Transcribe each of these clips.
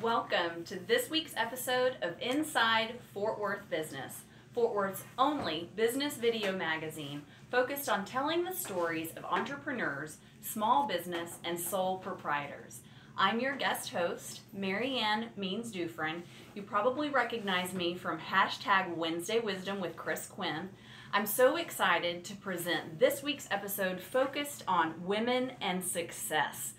Welcome to this week's episode of Inside Fort Worth Business, Fort Worth's only business video magazine focused on telling the stories of entrepreneurs, small business, and sole proprietors. I'm your guest host, Marianne Means Dufrene. You probably recognize me from hashtag Wednesday Wisdom with Quinn. I'm so excited to present this week's episode focused on women and success.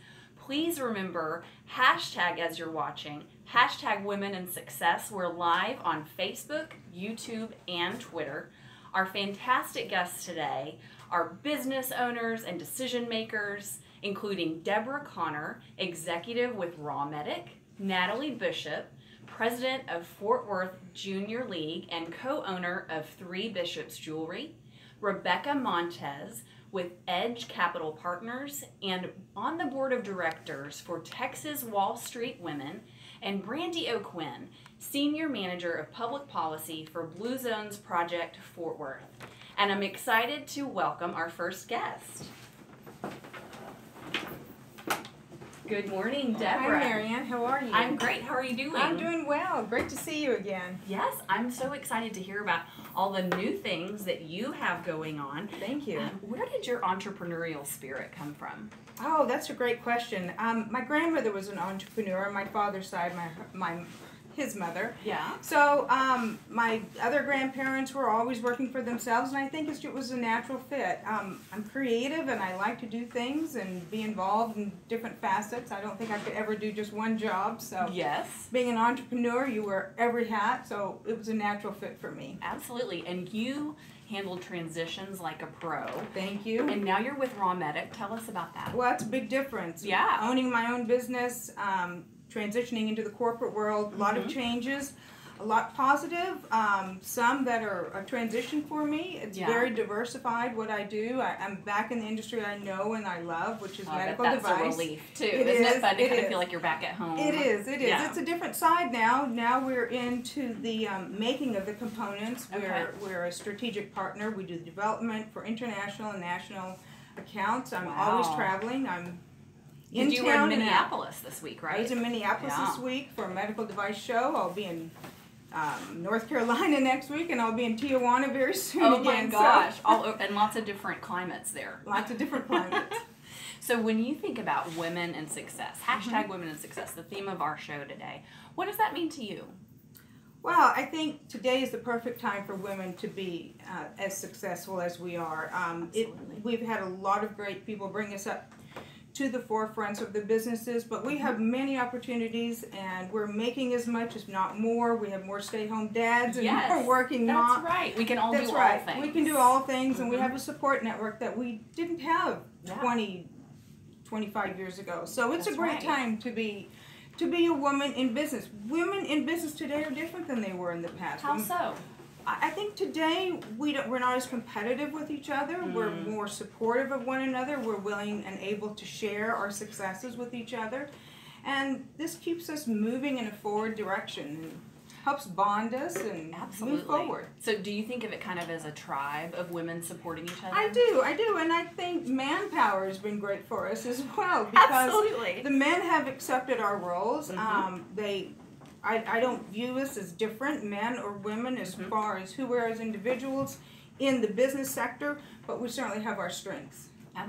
Please remember, hashtag as you're watching, hashtag Women in Success. We're live on Facebook, YouTube, and Twitter. Our fantastic guests today are business owners and decision makers, including Debrobrah Connor, executive with Raw Medic, Natalie Bishop, president of Fort Worth Junior League and co-owner of Three Bishops Jewelry, Rebecca Montes, with Edge Capital Partners and on the board of directors for Texas Wall Street Women, and Brandy Quinn, senior manager of public policy for Blue Zones Project Fort Worth. And I'm excited to welcome our first guest. Good morning, Debrobrah. Hi, Marianne. How are you? I'm great. How are you doing? I'm doing well. Great to see you again. Yes, I'm so excited to hear about all the new things that you have going on. Thank you. Where did your entrepreneurial spirit come from? Oh, that's a great question. My grandmother was an entrepreneur on my father's side, his mother. Yeah. So my other grandparents were always working for themselves, and I think it was a natural fit. I'm creative, and I like to do things and be involved in different facets. I don't think I could ever do just one job. So yes, being an entrepreneur, you wear every hat, so it was a natural fit for me. Absolutely. And you handled transitions like a pro. Thank you. And now you're with Raw Medic. Tell us about that. Well, that's a big difference. Yeah. Owning my own business, transitioning into the corporate world, a lot of changes, a lot positive, some that are a transition for me. It's very diversified what I do. I'm back in the industry I know and I love, which is medical device. That's a relief too, isn't it fun to kind of feel like you're back at home? It is. Yeah. It's a different side now. Now we're into the making of the components. We're a strategic partner. We do the development for international and national accounts. I'm always traveling. You were in Minneapolis this week, right? I was in Minneapolis this week for a medical device show. I'll be in North Carolina next week, and I'll be in Tijuana very soon again. Oh my gosh, and lots of different climates there. Lots of different climates. So when you think about women and success, hashtag women and success, the theme of our show today, what does that mean to you? Well, I think today is the perfect time for women to be as successful as we are. We've had a lot of great people bring us up to the forefronts of the businesses, but we have many opportunities, and we're making as much, if not more. We have more stay-home dads and more working moms. That's right. We can all do all things. We can do all things, and we have a support network that we didn't have 25 years ago. So it's a great time to be a woman in business. Women in business today are different than they were in the past. How so? I think today we're not as competitive with each other. We're more supportive of one another. We're willing and able to share our successes with each other. And this keeps us moving in a forward direction and helps bond us and move forward. So do you think of it kind of as a tribe of women supporting each other? I do. And I think manpower has been great for us as well, because the men have accepted our roles. I don't view us as different, men or women, as far as who we are as individuals in the business sector, but we certainly have our strengths.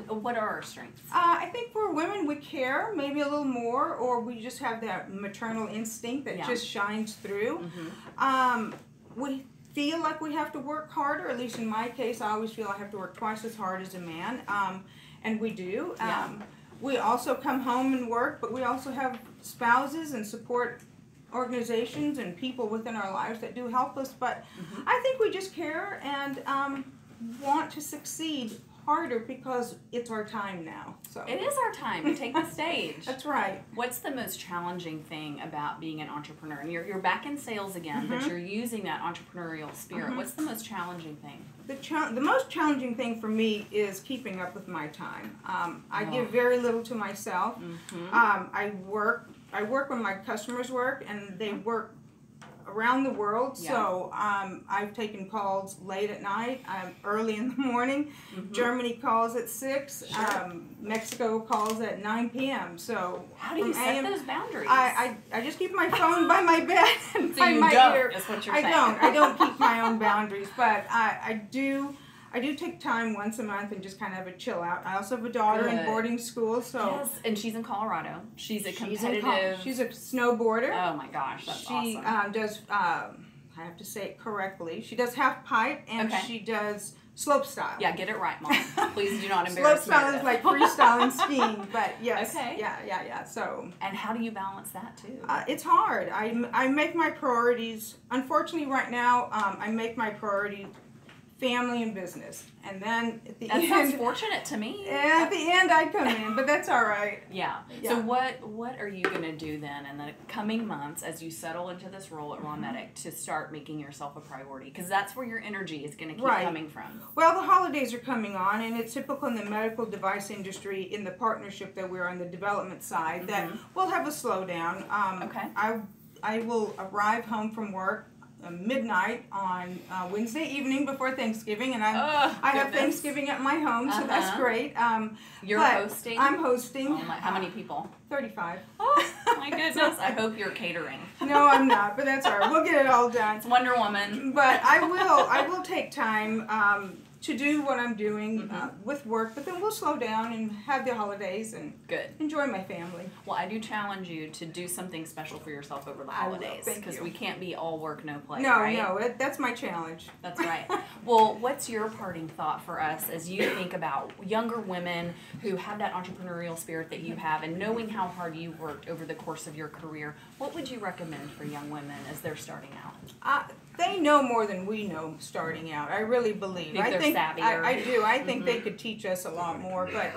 What are our strengths? I think for women, we care maybe a little more, or we just have that maternal instinct that just shines through. We feel like we have to work harder, at least in my case. I always feel I have to work twice as hard as a man, and we do. We also come home and work, but we also have spouses and support organizations and people within our lives that do help us, but I think we just care and want to succeed harder because it's our time now. So it is our time to take the stage. That's right. What's the most challenging thing about being an entrepreneur? And you're back in sales again, but you're using that entrepreneurial spirit. What's the most challenging thing? The most challenging thing for me is keeping up with my time. I give very little to myself. I work when my customers work, and they work around the world. So I've taken calls late at night, early in the morning. Germany calls at 6. Mexico calls at 9 p.m. So how do you set those boundaries? I just keep my phone by my bed and so by my ear. Is what you're saying. I don't keep my own boundaries, but I do take time once a month and just kind of have a chill out. I also have a daughter in boarding school, so yes, and she's in Colorado. She's a competitive. She's a snowboarder. Oh my gosh, that's awesome. She does. I have to say it correctly. She does half pipe and she does slope style. Yeah, get it right, Mom. Please do not embarrass me. Slope style is like freestyle and skiing, but yes. Okay. Yeah. So. And how do you balance that too? It's hard. I make my priorities. Unfortunately, right now, I make my priorities family and business, and then at the end, sounds fortunate to me. At the end, I come in, but that's all right. Yeah. So what are you going to do then in the coming months as you settle into this role at Raw Medic to start making yourself a priority? Because that's where your energy is going to keep coming from. Well, the holidays are coming on, and it's typical in the medical device industry, in the partnership that we're on the development side, that we'll have a slowdown. I will arrive home from work midnight on Wednesday evening before Thanksgiving, and I have Thanksgiving at my home, so that's great. You're hosting? I'm hosting. Oh my, how many people? 35. Oh my goodness! I hope you're catering. No, I'm not, but that's all right. We'll get it all done. It's Wonder Woman. But I will take time to do what I'm doing with work, but then we'll slow down and have the holidays and enjoy my family. Well, I do challenge you to do something special for yourself over the holidays, because we can't be all work, no play, right? No, that's my challenge. That's right. Well, what's your parting thought for us as you think about younger women who have that entrepreneurial spirit that you have, and knowing how hard you worked over the course of your career? What would you recommend for young women as they're starting out? They know more than we know starting out. I really believe. I think savvier. I do. I think they could teach us a lot more. But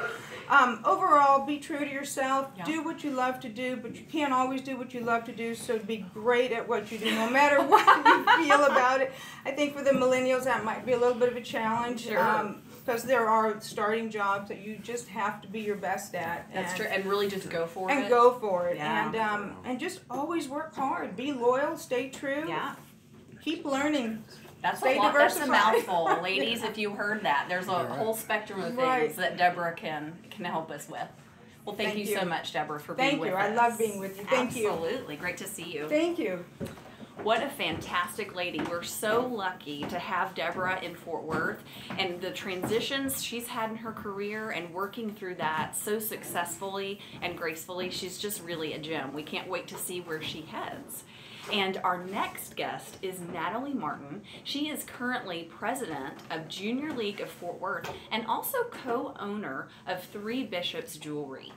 overall, be true to yourself. Yeah. Do what you love to do, but you can't always do what you love to do. So be great at what you do, no matter what you feel about it. I think for the millennials, that might be a little bit of a challenge. Sure. Because there are starting jobs that you just have to be your best at. That's true. And really just go for it. And go for it. Yeah. And just always work hard. Be loyal. Stay true. Yeah. Keep learning. That's a lot. That's a mouthful, ladies. If you heard that, there's a whole spectrum of things that Debrobrah can help us with. Well, thank you so much, Debrobrah, for being with us. Thank you. I love being with you. Thank you. Absolutely. Great to see you. Thank you. What a fantastic lady. We're so lucky to have Debrobrah in Fort Worth, and the transitions she's had in her career and working through that so successfully and gracefully. She's just really a gem. We can't wait to see where she heads. And our next guest is Natalie Martin. She is currently president of Junior League of Fort Worth and also co-owner of 3 Bishops Jewelry.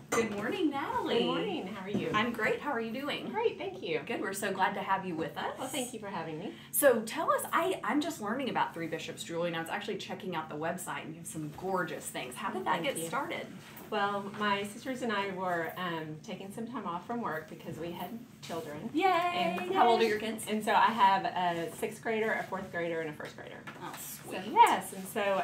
Good morning, Natalie. Good morning. How are you? I'm great. How are you doing? Great, thank you. Good. We're so glad to have you with us. Well, thank you for having me. So tell us, I'm just learning about 3 Bishops Jewelry, and I was actually checking out the website, and you have some gorgeous things. How did that get started? Well, my sisters and I were taking some time off from work because we had children. Yay! And how old are your kids? And so I have a 6th grader, a 4th grader, and a 1st grader. Oh, sweet. So, yes, and so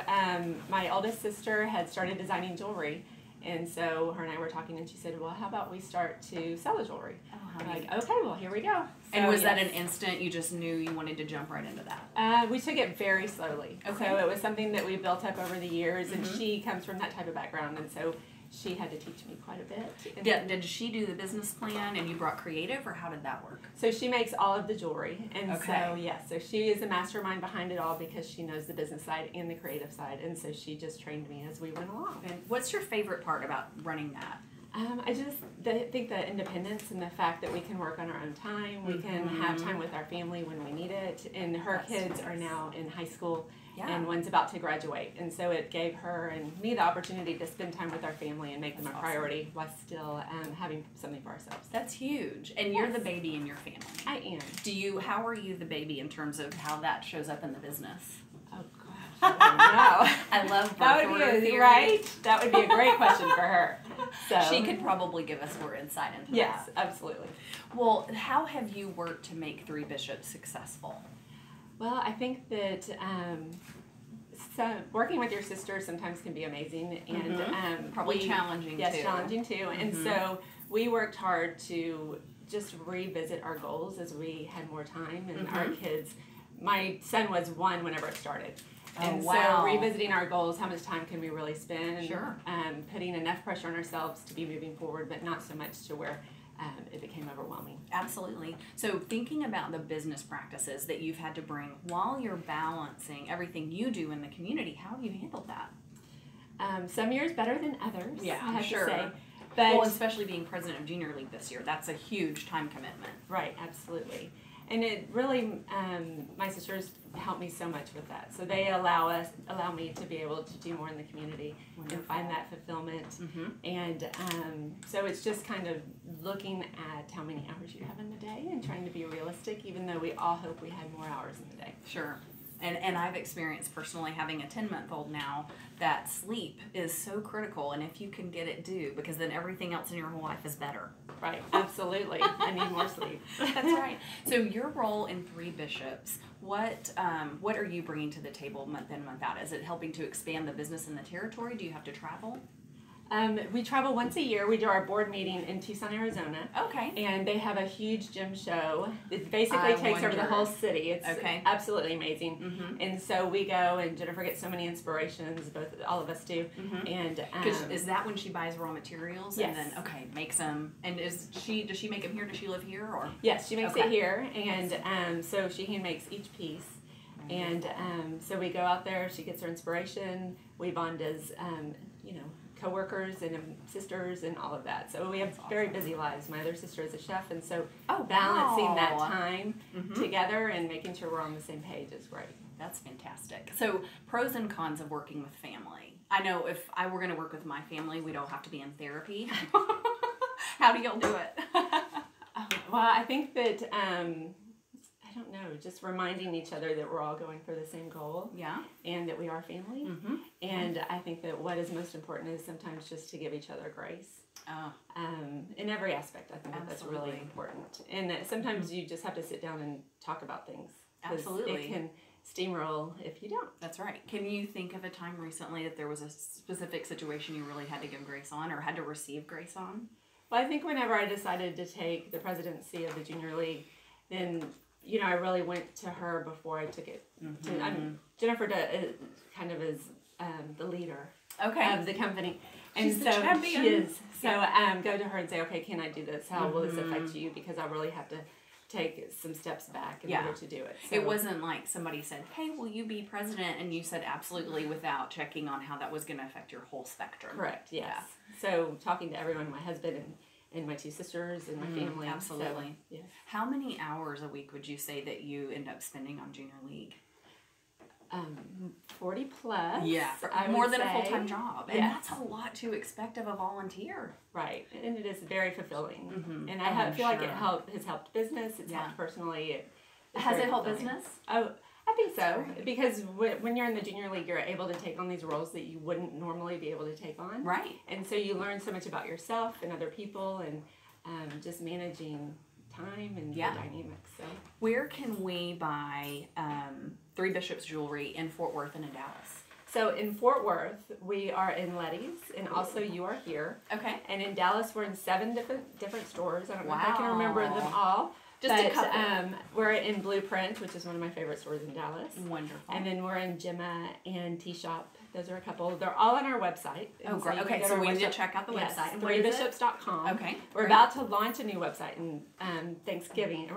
my oldest sister had started designing jewelry. And so her and I were talking, and she said, well, how about we start to sell the jewelry? Oh, I'm like, okay, well, here we go. And was that an instant you just knew you wanted to jump right into that? We took it very slowly. Okay. So it was something that we built up over the years, and she comes from that type of background, and so she had to teach me quite a bit. Did she do the business plan and you brought creative, or how did that work? So she makes all of the jewelry, and so so she is the mastermind behind it all because she knows the business side and the creative side, and so she just trained me as we went along. And what's your favorite part about running that? I just think the independence and the fact that we can work on our own time, we can have time with our family when we need it, and her kids are now in high school. Yeah. And one's about to graduate, and so it gave her and me the opportunity to spend time with our family and make them a priority while still having something for ourselves. That's huge. And you're the baby in your family. I am. How are you the baby in terms of how that shows up in the business? Oh gosh, I love that would be right. That would be a great question for her. So she could probably give us more insight into that. Yes, absolutely. Well, how have you worked to make 3 Bishops successful? Well, I think that so working with your sister sometimes can be amazing and probably challenging too. Yes, challenging too. And so we worked hard to just revisit our goals as we had more time and our kids. My son was 1 whenever it started. And so revisiting our goals, how much time can we really spend? Putting enough pressure on ourselves to be moving forward, but not so much to where it became overwhelming. Absolutely. So thinking about the business practices that you've had to bring while you're balancing everything you do in the community, how have you handled that? Some years better than others, yeah, I have sure. to say. But, well, especially being president of Junior League this year, that's a huge time commitment. Right, absolutely. And it really, my sisters help me so much with that. So they allow me to be able to do more in the community and find that fulfillment. And so it's just kind of looking at how many hours you have in the day and trying to be realistic, even though we all hope we had more hours in the day. Sure. And I've experienced personally having a 10-month-old now that sleep is so critical, and if you can get it due, because then everything else in your whole life is better. Right, absolutely. I need more sleep. That's right. So your role in Three Bishops, what are you bringing to the table month in, month out? Is it helping to expand the business in the territory? Do you have to travel? We travel once a year. We do our board meeting in Tucson, Arizona. Okay. And they have a huge gym show. It basically takes over the whole city. It's absolutely amazing. And so we go, and Jennifer gets so many inspirations. All of us do. And is that when she buys raw materials? Yes. And then make some. And does she make them here? Does she live here or? Yes, she makes it here, and so she hand makes each piece. And so we go out there. She gets her inspiration. We bond as co-workers and sisters and all of that. So we have very busy lives. My other sister is a chef, and so balancing that time together and making sure we're on the same page is great. That's fantastic. So pros and cons of working with family. I know if I were going to work with my family, we'd all have to be in therapy. How do y'all do it? Well, I think that I don't know, just reminding each other that we're all going for the same goal. Yeah. And that we are family. And I think that what is most important is sometimes just to give each other grace. In every aspect, I think that's really important. And that sometimes you just have to sit down and talk about things. Absolutely. It can steamroll if you don't. That's right. Can you think of a time recently that there was a specific situation you really had to give grace on or had to receive grace on? Well, I think whenever I decided to take the presidency of the Junior League, then I really went to her before I took it. Jennifer kind of is the leader of the company. And She's so the champion. She is. So go to her and say, okay, can I do this? How will this affect you? Because I really have to take some steps back in order to do it. So, it wasn't like somebody said, hey, will you be president? And you said absolutely without checking on how that was going to affect your whole spectrum. Correct, yes. Yeah. So talking to everyone, my husband and my 2 sisters and my family. Absolutely. So, yes. How many hours a week would you say that you end up spending on Junior League? 40 plus. Yeah, more than a full-time job. And that's a lot to expect of a volunteer. Right, and it is very fulfilling. And I feel like it has helped business, it's helped personally. Has it helped business? Oh, I think so, because when you're in the Junior League, you're able to take on these roles that you wouldn't normally be able to take on. Right. And so you learn so much about yourself and other people and just managing time and the dynamics. So where can we buy Three Bishops jewelry in Fort Worth and in Dallas? So in Fort Worth, we are in Letty's, and also you are here. Okay. And in Dallas, we're in 7 different stores. I don't know if I can remember them all. Just a couple. We're in Blueprint, which is one of my favorite stores in Dallas. Wonderful. And then we're in Gemma and Tea Shop. Those are a couple. They're all on our website. Oh, great. Okay, so we need to check out the website. Yes, threebishops.com. Okay. We're about to launch a new website in Thanksgiving.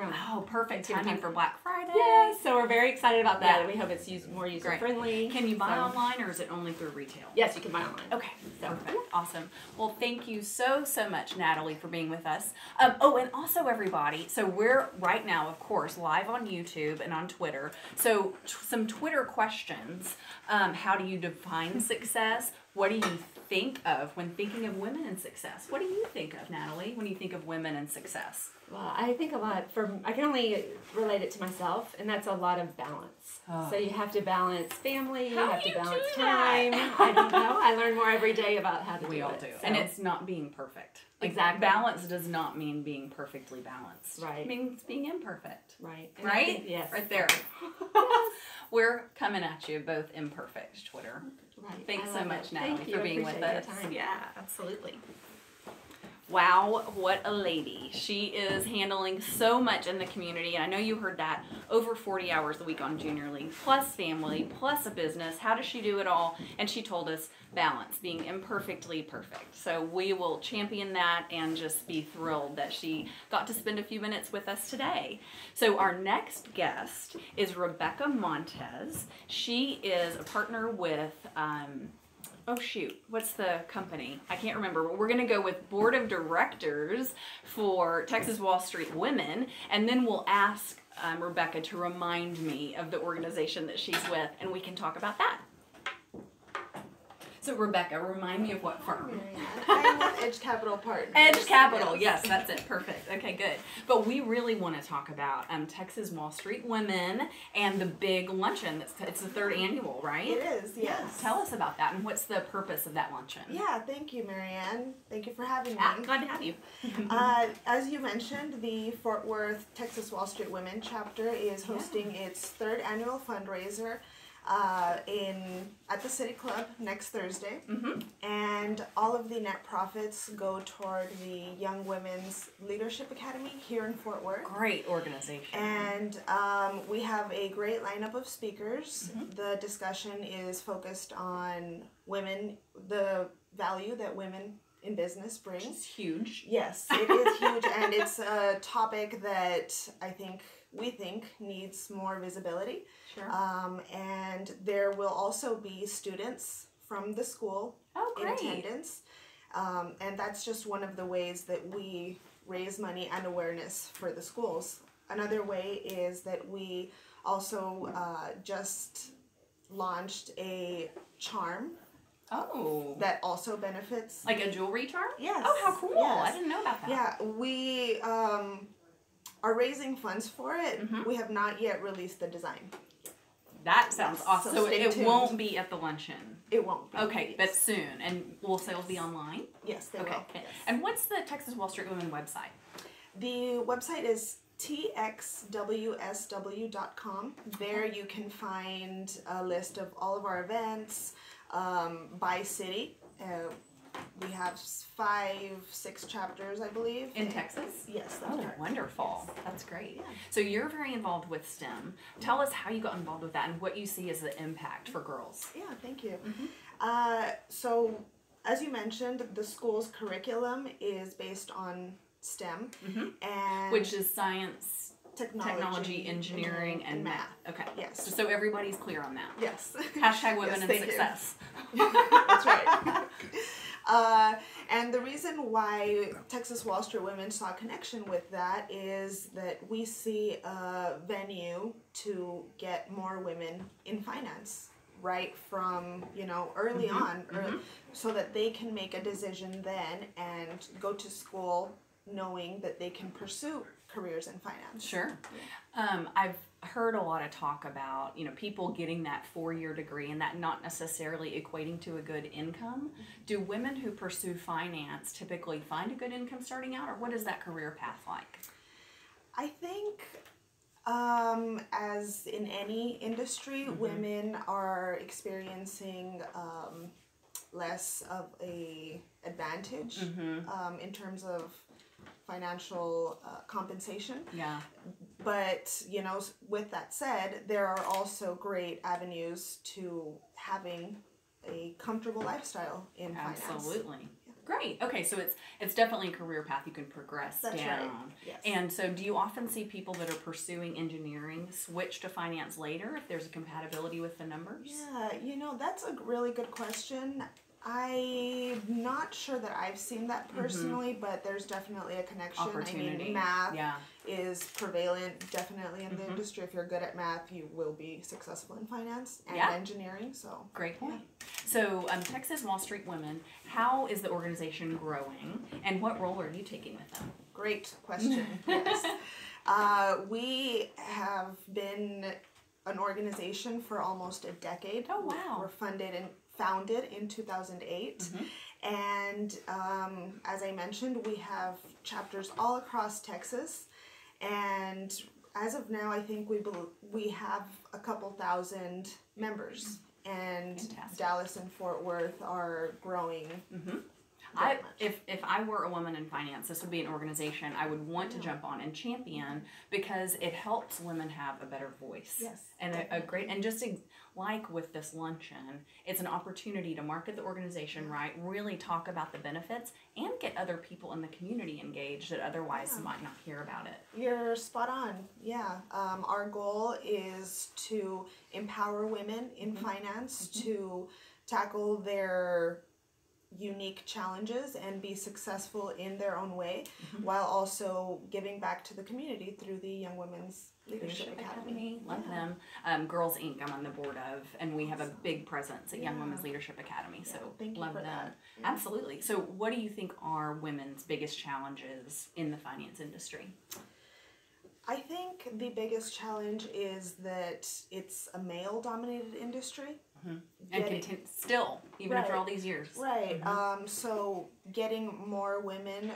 Perfect timing for Black Friday. Yeah, so we're very excited about that. Yeah. We hope it's more user-friendly. Can you buy online, or is it only through retail? Yes, you can buy online. Okay. Perfect. Awesome. Well, thank you so much, Natalie, for being with us. And also, everybody, so we're right now, of course, live on YouTube and on Twitter. So some Twitter questions. How do you define success? What do you think of when thinking of women in success? What do you think of, Natalie, when you think of women in success? Well, I think a lot I can only relate it to myself, and that's a lot of balance. Oh. So you have to balance family, you have to balance time. I don't know. I learn more every day about how to do it. We all do. So. And it's not being perfect. Exactly. Balance does not mean being perfectly balanced. Right. It means being imperfect. Right. Right? Yes. Right there. Yes. We're coming at you both imperfect, Twitter. Right. Thanks so much, Natalie, for being with us. Yeah, absolutely. Wow, what a lady. She is handling so much in the community. And I know you heard that, over 40 hours a week on Junior League, plus family, plus a business. How does she do it all? And she told us balance, being imperfectly perfect. So we will champion that and just be thrilled that she got to spend a few minutes with us today. So our next guest is Rebecca Montes. She is a partner with oh shoot, what's the company? I can't remember, but we're going to go with Board of Directors for Texas Wall Street Women, and then we'll ask Rebecca to remind me of the organization that she's with, and we can talk about that. So Rebecca, remind me of what firm? I'm with Edge Capital Partners. Edge Capital, yes, that's it. Perfect. Okay, good. But we really want to talk about Texas Wall Street Women and the big luncheon. It's the 3rd annual, right? It is, yes. Yeah. Tell us about that and what's the purpose of that luncheon? Yeah, thank you, Marianne. Thank you for having me. Glad to have you. As you mentioned, the Fort Worth Texas Wall Street Women chapter is hosting its 3rd annual fundraiser at the City Club next Thursday, and all of the net profits go toward the Young Women's Leadership Academy here in Fort Worth. Great organization. And we have a great lineup of speakers. The discussion is focused on women, the value that women in business bring. Which is huge. Yes, it is huge, and it's a topic that we think needs more visibility. Sure. And there will also be students from the school in attendance. And that's just one of the ways that we raise money and awareness for the schools. Another way is that we also just launched a charm. Oh. That also benefits. Like a jewelry charm? Yes. Oh, how cool. Yes. I didn't know about that. Yeah, we are raising funds for it. We have not yet released the design. That sounds awesome. So it won't be at the luncheon? It won't be. Okay, but soon. And will sales be online? Yes, they will. Yes. And what's the Texas Wall Street Women website? The website is txwsw.com. There you can find a list of all of our events by city. We have 5-6 chapters, I believe. In Texas? Yes, that's correct. Wonderful. Yes. That's great. Yeah. So you're very involved with STEM. Tell us how you got involved with that and what you see as the impact for girls. Yeah, thank you. So, as you mentioned, the school's curriculum is based on STEM, and which is science, technology, engineering, and math. Okay. Yes. So everybody's clear on that. Yes. Hashtag women in success. That's right. And the reason why Texas Wall Street Women saw a connection with that is that we see a venue to get more women in finance right from, early on, so that they can make a decision then and go to school knowing that they can pursue careers in finance. Sure. I've heard a lot of talk about, people getting that 4-year degree and that not necessarily equating to a good income. Do women who pursue finance typically find a good income starting out, or what is that career path like? I think as in any industry, women are experiencing less of a advantage in terms of financial compensation. Yeah. But, with that said, there are also great avenues to having a comfortable lifestyle in finance. Absolutely. Yeah. Great. Okay, so it's definitely a career path you can progress That's down. Right. Yes. And so do you often see people that are pursuing engineering switch to finance later if there's a compatibility with the numbers? Yeah, that's a really good question. I'm not sure that I've seen that personally, but there's definitely a connection. Opportunity. I mean, math is prevalent definitely in the industry. If you're good at math, you will be successful in finance and engineering. So great point. So Texas Wall Street Women, how is the organization growing, and what role are you taking with them? Great question. Yes. We have been an organization for almost a decade. Oh, wow. We're founded in 2008, and as I mentioned, we have chapters all across Texas, and as of now, I think we have a couple thousand members, and Fantastic. Dallas and Fort Worth are growing. If I were a woman in finance, this would be an organization I would want to jump on and champion, because it helps women have a better voice. Yes, and a great, and just like with this luncheon, it's an opportunity to market the organization right, really talk about the benefits, and get other people in the community engaged that otherwise might not hear about it. You're spot on. Yeah. Our goal is to empower women in finance to tackle their unique challenges and be successful in their own way, while also giving back to the community through the Young Women's Leadership Academy. Love them. Girls Inc. I'm on the board of, and we have a big presence at Young Women's Leadership Academy. So thank you love for them. that. Absolutely. So what do you think are women's biggest challenges in the finance industry? I think the biggest challenge is that it's a male-dominated industry. And still, even after all these years. Right. So getting more women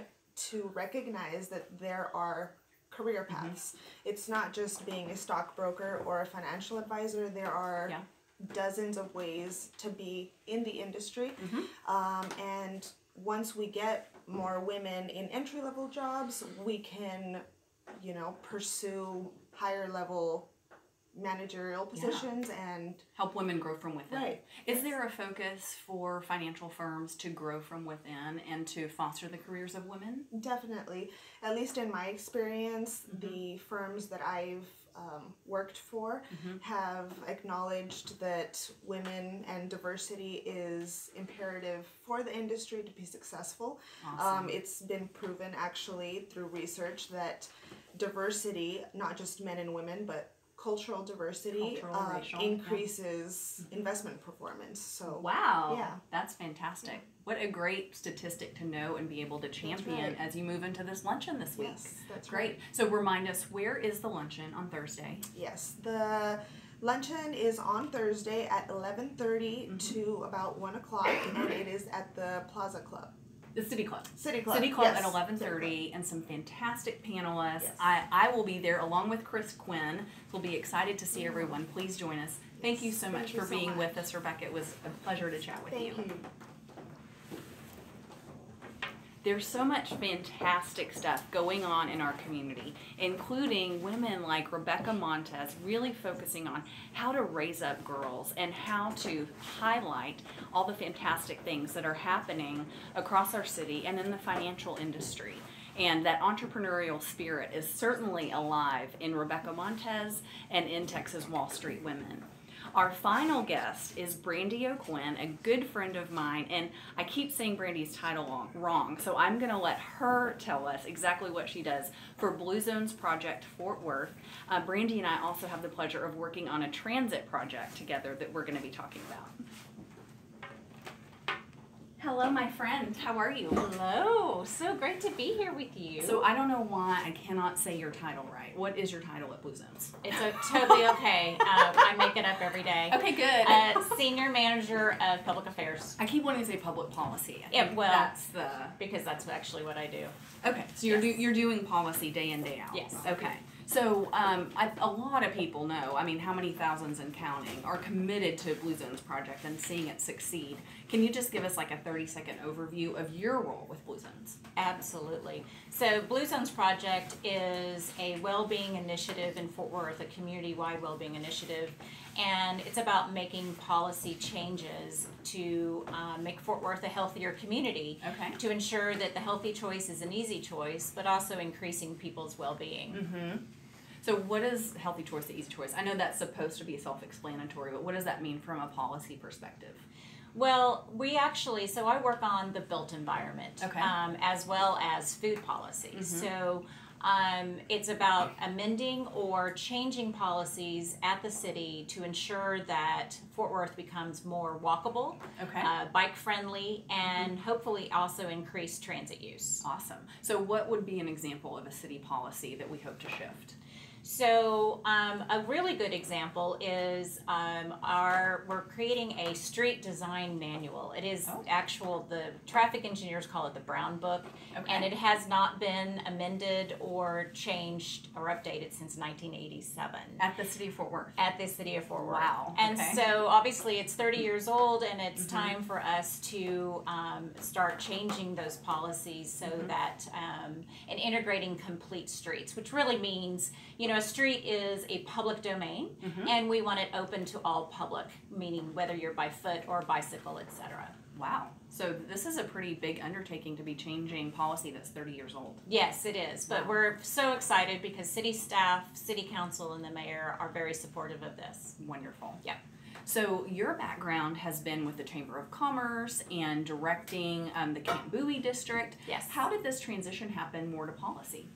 to recognize that there are career paths. It's not just being a stockbroker or a financial advisor. There are dozens of ways to be in the industry. And once we get more women in entry-level jobs, we can, pursue higher level managerial positions and help women grow from within. Right. Is there a focus for financial firms to grow from within and to foster the careers of women? Definitely. At least in my experience, the firms that I've worked for have acknowledged that women and diversity is imperative for the industry to be successful. Awesome. It's been proven actually through research that diversity, not just men and women, but cultural diversity racial, increases investment performance. So wow, that's fantastic. What a great statistic to know and be able to champion as you move into this luncheon this week. Yes, that's great. Right. So remind us, where is the luncheon on Thursday? Yes, the luncheon is on Thursday at 11:30 to about 1 o'clock, and it is at the Plaza Club. The City Club. City Club. At 11:30, and some fantastic panelists. Yes. I will be there along with Quinn. We'll be excited to see everyone. Please join us. Thank you so much for being with us, Rebecca. It was a pleasure to chat with you. Thank you. There's so much fantastic stuff going on in our community, including women like Rebecca Montes really focusing on how to raise up girls and how to highlight all the fantastic things that are happening across our city and in the financial industry. And that entrepreneurial spirit is certainly alive in Rebecca Montes and in Texas Wall Street Women. Our final guest is Brandy Quinn, a good friend of mine, and I keep saying Brandy's title wrong, so I'm going to let her tell us exactly what she does for Blue Zones Project Fort Worth. Brandy and I also have the pleasure of working on a transit project together that we're going to be talking about. Hello, my friend. How are you? Hello. So great to be here with you. So I don't know why I cannot say your title right. What is your title at Blue Zones? It's totally okay. I make it up every day. Okay, good. Senior Manager of Public Affairs. I keep wanting to say public policy. Yeah, well, because that's actually what I do. Okay, so you're doing policy day in, day out. Yes. Okay. So a lot of people know, how many thousands and counting are committed to Blue Zones Project and seeing it succeed. Can you just give us like a 30-second overview of your role with Blue Zones? Absolutely. So Blue Zones Project is a well-being initiative in Fort Worth, a community-wide well-being initiative, and it's about making policy changes to make Fort Worth a healthier community, to ensure that the healthy choice is an easy choice, but also increasing people's well-being. Mm-hmm. So what is healthy choice, the easy choice? I know that's supposed to be self-explanatory, but what does that mean from a policy perspective? Well, so I work on the built environment, as well as food policies. Mm-hmm. So it's about amending or changing policies at the city to ensure that Fort Worth becomes more walkable, bike-friendly, and hopefully also increase transit use. Awesome. So what would be an example of a city policy that we hope to shift? So a really good example is we're creating a street design manual. It is the traffic engineers call it the Brown Book, and it has not been amended or changed or updated since 1987. At the City of Fort Worth? At the City of Fort Worth. Wow. And so obviously it's 30 years old, and it's time for us to start changing those policies so that, and integrating complete streets, which really means, you know, a street is a public domain, and we want it open to all public, meaning whether you're by foot or bicycle, etc. Wow. So this is a pretty big undertaking to be changing policy that's 30 years old. Yes, it is. But we're so excited because city staff, city council, and the mayor are very supportive of this. Wonderful. Yep. So your background has been with the Chamber of Commerce and directing the Camp Bowie district. Yes. How did this transition happen more to policy?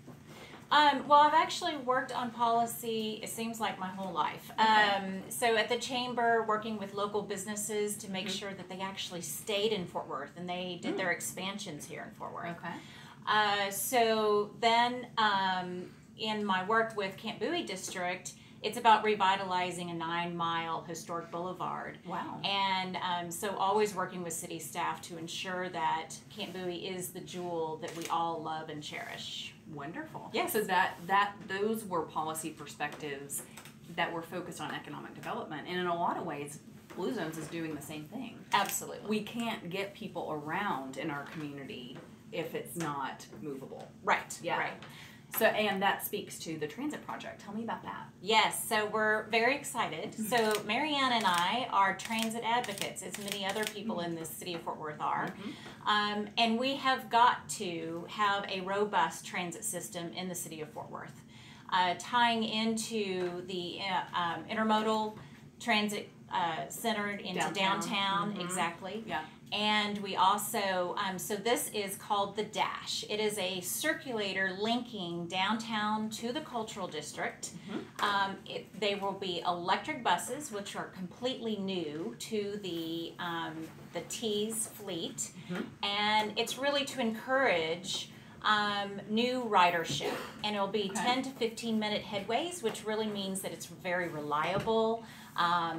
Well, I've actually worked on policy, it seems like my whole life. So at the Chamber, working with local businesses to make sure that they actually stayed in Fort Worth and they did their expansions here in Fort Worth. So then in my work with Camp Bowie District, it's about revitalizing a 9-mile historic boulevard. Wow. And so always working with city staff to ensure that Camp Bowie is the jewel that we all love and cherish. Wonderful. Yes. So those were policy perspectives that were focused on economic development. And in a lot of ways, Blue Zones is doing the same thing. Absolutely. We can't get people around in our community if it's not movable. Right. Yeah. Right. So, and that speaks to the transit project. Tell me about that. Yes, so we're very excited. So Marianne and I are transit advocates, as many other people in the city of Fort Worth are. And we have got to have a robust transit system in the city of Fort Worth, tying into the intermodal transit centered into downtown. Exactly. Yeah. And we also, so this is called the Dash. It is a circulator linking downtown to the cultural district. They will be electric buses, which are completely new to the T's fleet. And it's really to encourage new ridership. And it'll be 10 to 15 minute headways, which really means that it's very reliable.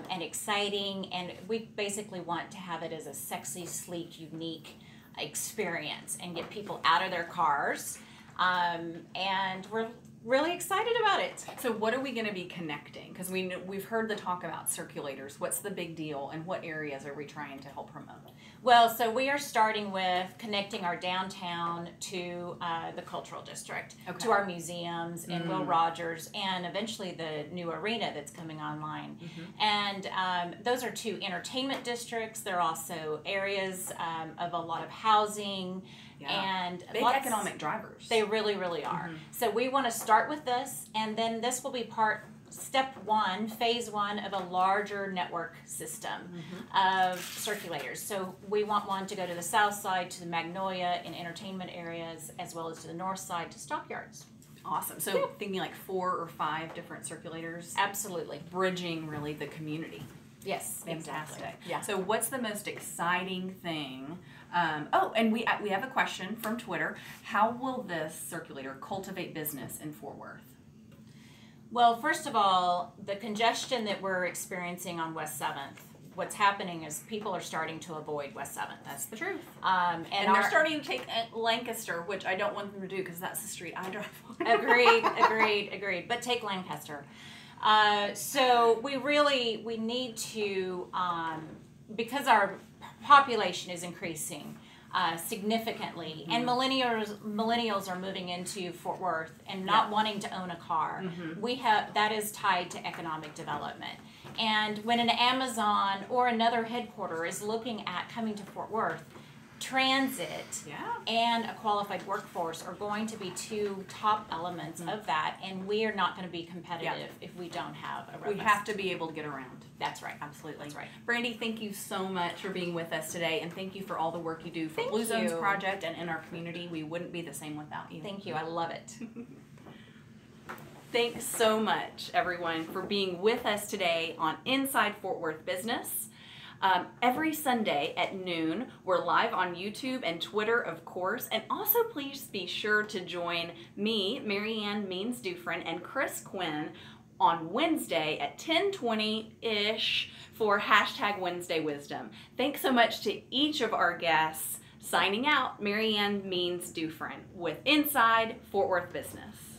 And exciting, and we basically want to have it as a sexy, sleek, unique experience and get people out of their cars, and we're really excited about it. So what are we going to be connecting? Because we've heard the talk about circulators. What's the big deal, and what areas are we trying to help promote? Well, so we are starting with connecting our downtown to the cultural district, to our museums and Will Rogers, and eventually the new arena that's coming online. And those are two entertainment districts. They're also areas of a lot of housing. And big economic drivers. They really, really are. So we want to start with this, and then this will be step one, phase one of a larger network system of circulators. So we want one to go to the south side, to the Magnolia and entertainment areas, as well as to the north side to stockyards. Awesome. So thinking like 4 or 5 different circulators. Absolutely. Bridging really the community. Yes, Fantastic. exactly. Yeah. So what's the most exciting thing? And we have a question from Twitter. How will this circulator cultivate business in Fort Worth? Well, first of all, the congestion that we're experiencing on West 7th, what's happening is people are starting to avoid West 7th. That's the truth. And they're starting to take Lancaster, which I don't want them to do because that's the street I drive on. Agreed. But take Lancaster. So we need to, because our population is increasing significantly, and millennials are moving into Fort Worth and not wanting to own a car. That is tied to economic development. And when an Amazon or another headquarter is looking at coming to Fort Worth, transit and a qualified workforce are going to be two top elements of that, and we are not going to be competitive if we don't have a robust. We have to be able to get around. That's right. Absolutely. That's right. Brandy, thank you so much for being with us today, and thank you for all the work you do for Blue Zones Project and in our community. We wouldn't be the same without you. Thank you. I love it. Thanks so much, everyone, for being with us today on Inside Fort Worth Business. Every Sunday at noon, we're live on YouTube and Twitter, of course. And also, please be sure to join me, Marianne Means Dufrene, and Chris Quinn on Wednesday at 10:20-ish for #WednesdayWisdom. Thanks so much to each of our guests. Signing out, Marianne Means Dufrene with Inside Fort Worth Business.